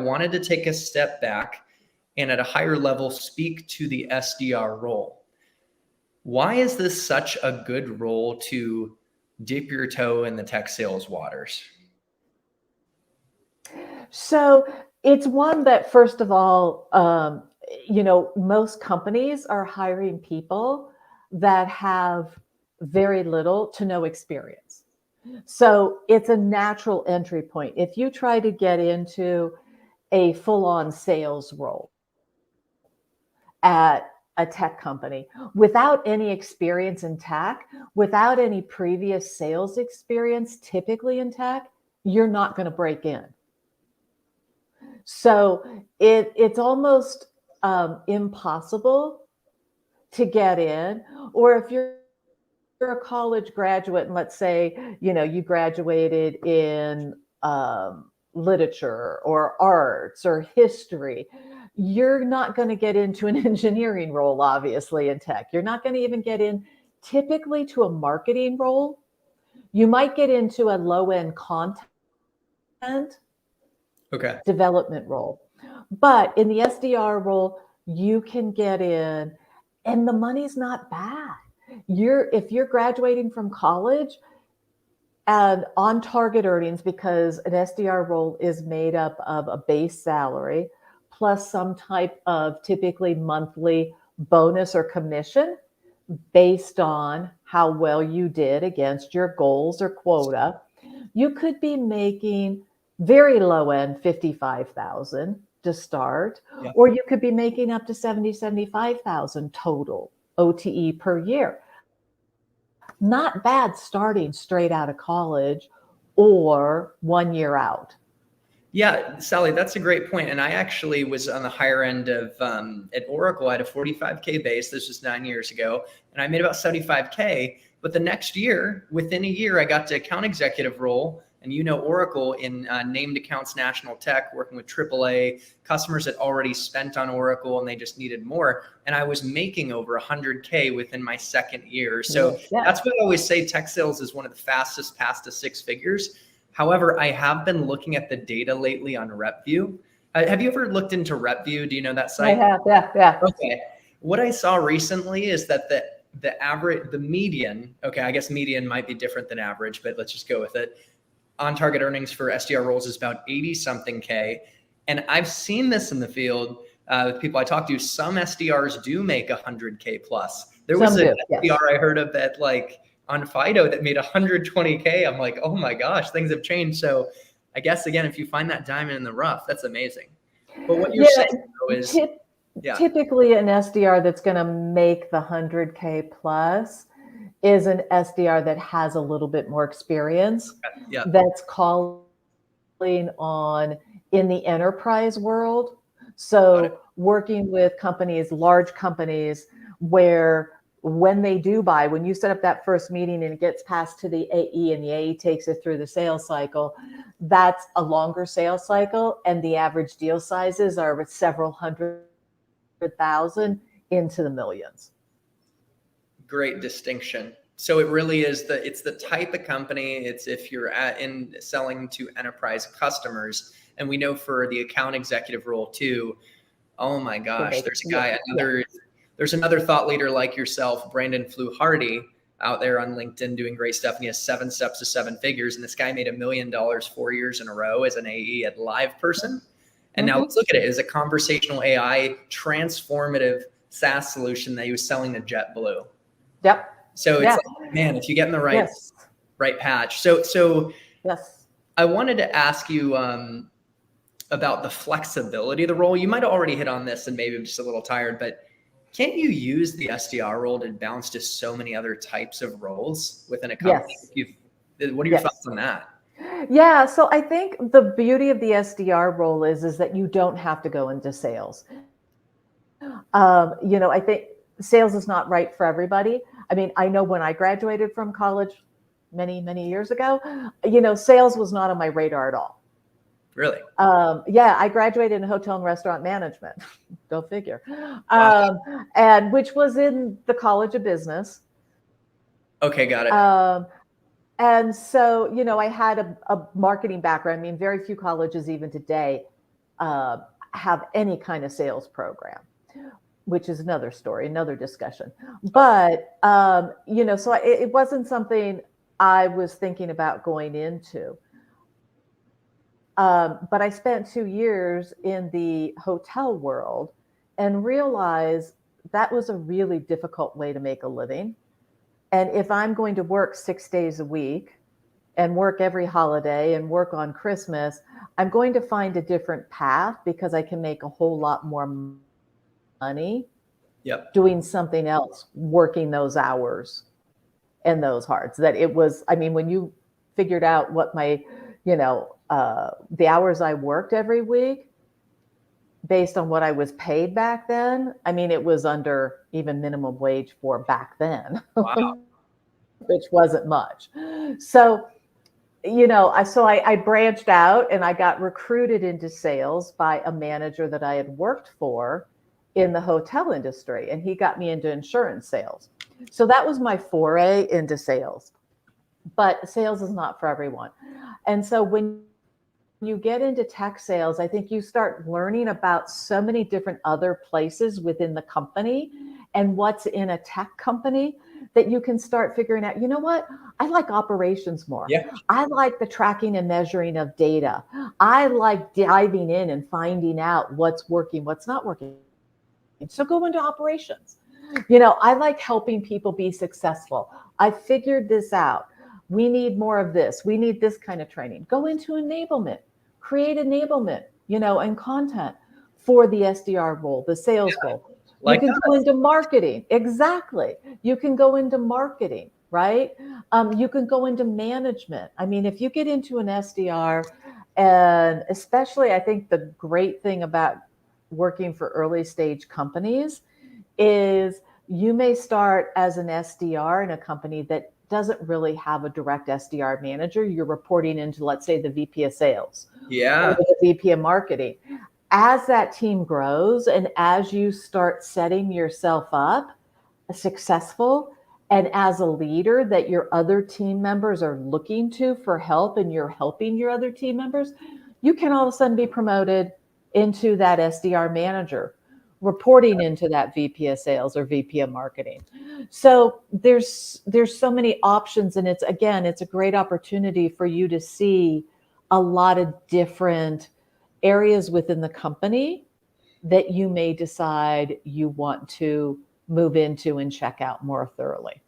wanted to take a step back and at a higher level speak to the SDR role. Why is this such a good role to dip your toe in the tech sales waters? So it's one that, first of all, most companies are hiring people that have very little to no experience. So it's a natural entry point. If you try to get into a full-on sales role at a tech company without any experience in tech, without any previous sales experience, typically in tech, you're not going to break in. So it's almost impossible to get in. Or if you're a college graduate and let's say, you graduated in literature or arts or history, you're not going to get into an engineering role, obviously, in tech. You're not going to even get in typically to a marketing role. You might get into a low-end content development role. But in the SDR role, you can get in and the money's not bad. If you're graduating from college and on target earnings, because an SDR role is made up of a base salary plus some type of typically monthly bonus or commission based on how well you did against your goals or quota, you could be making very low end 55,000 to start, or you could be making up to 75,000 total OTE per year. Not bad starting straight out of college or 1 year out. Yeah, Sally, that's a great point. And I actually was on the higher end of, at Oracle, I had a 45K base. This was 9 years ago. And I made about 75K. But the next year, within a year, I got to account executive role. And Oracle in named accounts national tech, working with AAA customers that already spent on Oracle and they just needed more. And I was making over 100K within my second year. So that's what I always say, tech sales is one of the fastest paths to six figures. However, I have been looking at the data lately on RepView. Have you ever looked into RepView? Do you know that site? I have, yeah. Okay. What I saw recently is that the median, I guess median might be different than average, but let's just go with it. On target earnings for SDR roles is about 80 something K. And I've seen this in the field with people I talk to. Some SDRs do make 100K plus. There was an SDR I heard of that on Fido that made 120K. I'm like, oh my gosh, things have changed. So I guess, again, if you find that diamond in the rough, that's amazing. But what you're saying though is typically an SDR that's going to make the 100K plus is an SDR that has a little bit more experience, that's calling on in the enterprise world. So working with companies, large companies, where when they do buy, when you set up that first meeting and it gets passed to the AE and the AE takes it through the sales cycle, that's a longer sales cycle. And the average deal sizes are with several 100,000 into the millions. Great distinction. So it really is it's the type of company. It's if you're in selling to enterprise customers, and we know for the account executive role too. Oh my gosh, there's a guy, there's another thought leader like yourself, Brandon Fluharty, out there on LinkedIn doing great stuff, and he has 7 steps to 7 figures. And this guy made $1 million 4 years in a row as an AE at Live Person. And now let's look at it as a conversational AI transformative SaaS solution that he was selling to JetBlue. Yep. So it's like, man, if you get in the right patch. So I wanted to ask you about the flexibility of the role. You might have already hit on this and maybe I'm just a little tired, but can't you use the SDR role to bounce to so many other types of roles within a company? What are your thoughts on that? Yeah, so I think the beauty of the SDR role is that you don't have to go into sales. I think sales is not right for everybody. I mean, I know when I graduated from college many, many years ago, sales was not on my radar at all. Really? I graduated in hotel and restaurant management. Go figure. And which was in the College of Business. Okay, got it. And so, I had a marketing background. I mean, very few colleges even today have any kind of sales program, which is another story, another discussion. But, so it wasn't something I was thinking about going into. But I spent 2 years in the hotel world and realized that was a really difficult way to make a living. And if I'm going to work 6 days a week and work every holiday and work on Christmas, I'm going to find a different path because I can make a whole lot more money doing something else, working those hours and those hearts. That it was, I mean, when you figured out what my, the hours I worked every week based on what I was paid back then, I mean, it was under even minimum wage for back then, Wow. which wasn't much. So, I branched out and I got recruited into sales by a manager that I had worked for in the hotel industry, and he got me into insurance sales. So that was my foray into sales. But sales is not for everyone. And so when you get into tech sales, I think you start learning about so many different other places within the company and what's in a tech company that you can start figuring out, you know what? I like operations more. Yeah. I like the tracking and measuring of data. I like diving in and finding out what's working, what's not working. So go into operations. I like helping people be successful. I figured this out. We need more of this. We need this kind of training. Go into enablement, create enablement, and content for the SDR role, the sales role. Like you can go into marketing. Exactly. You can go into marketing, right? You can go into management. I mean, if you get into an SDR, and especially I think the great thing about working for early stage companies is you may start as an SDR in a company that doesn't really have a direct SDR manager. You're reporting into, let's say, the VP of sales or the VP of marketing. As that team grows and as you start setting yourself up successful and as a leader that your other team members are looking to for help and you're helping your other team members, you can all of a sudden be promoted into that SDR manager, reporting into that VP of sales or VP of marketing. So there's so many options, and it's a great opportunity for you to see a lot of different areas within the company that you may decide you want to move into and check out more thoroughly.